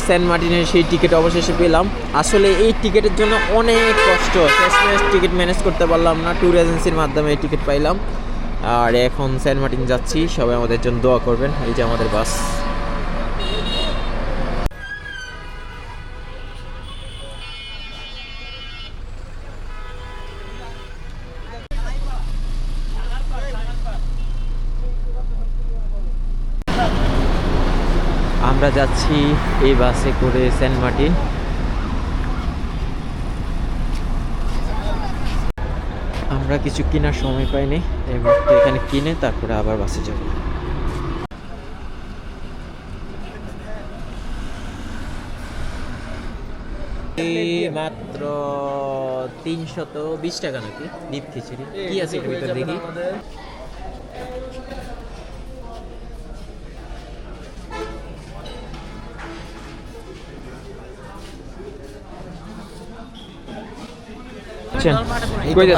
Saint মার্টিনের সেই ticket অবশেষে পেলাম। আসলে এই টিকিটের জন্য অনেক কষ্ট, শেষমেশ টিকিট ম্যানেজ করতে পারলাম না, ট্যুর এজেন্সির মাধ্যমে এই টিকিট পাইলাম। আর এখন সেন্ট মার্টিন যাচ্ছি, সবাই আমাদের জন্য দোয়া করবেন। এই যে আমাদের বাস। আমরা যাচ্ছি এই বাসে করে সেন্ট মার্টিন। আমরা কিছু কেনার সময় পাইনি, এই মুহূর্তে এখানে কিনে তারপরে আবার বাসে যাব। মাত্র 320 টাকা নাকি দ্বীপ খিচুড়ি। কি আছে এর ভিতর দেখি।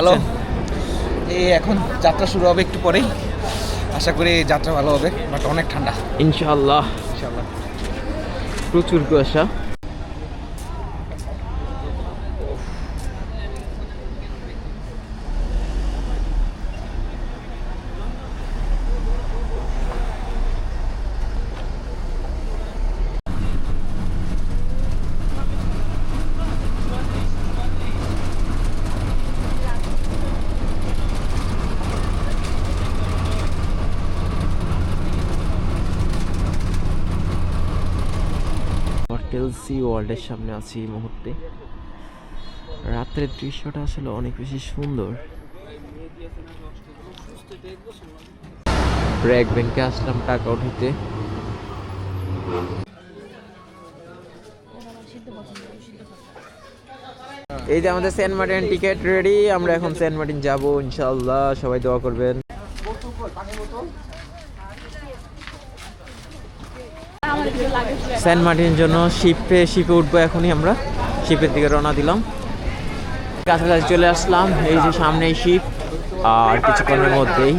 ভালো। এই এখন যাত্রা শুরু হবে একটু পরেই, আশা করি যাত্রা ভালো হবে, বাট অনেক ঠান্ডা। ইনশাআল্লাহ প্রচুর কুয়াশা। টেলসি ওয়ার্ল্ডের সামনে আছি এই মুহূর্তে। রাত্রের দৃশ্যটা আসলে অনেক বেশি সুন্দর। ব্র্যাক ব্যাংকে আসলাম টাকা উঠিতে। এই যে আমাদের সেন্ট মার্টিন টিকিট রেডি, আমরা এখন সেন্ট মার্টিন যাব ইনশাআল্লাহ, সবাই দোয়া করবেন। সেন্ট মার্টিনের জন্য শিপে উঠবো এখনই। আমরা শিপের দিকে রওনা দিলাম, কাছাকাছি চলে আসলাম। এই যে সামনেই শিপ, আর কিছুক্ষণের মধ্যেই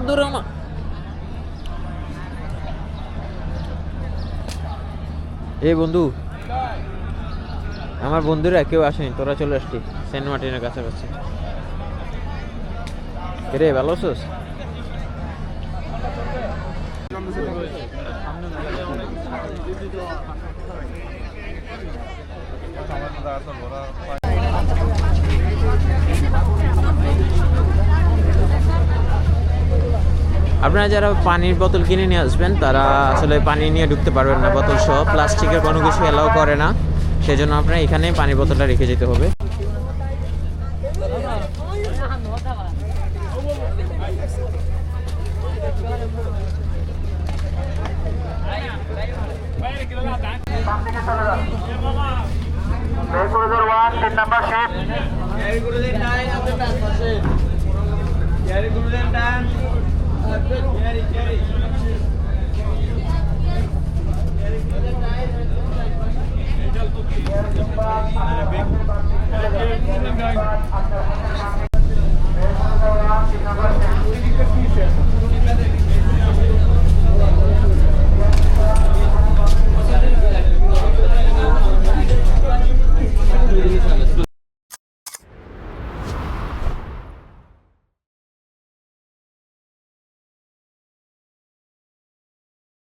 দূরে না। এই বন্ধু, আমার বন্ধুরা কেউ আসেনি, তোরা চলে আসছি সেন্ট মার্টিনের কাছাকাছি। রে ভালো আছিস? আপনারা যারা পানির বোতল কিনে নিয়ে আসবেন তারা আসলে পানি নিয়ে ঢুকতে পারবেন না, বোতল সহ। প্লাস্টিকের কোনো কিছু এলাও করে না, সেজন্য আপনারা এখানে পানির বোতলটা রেখে যেতে হবে।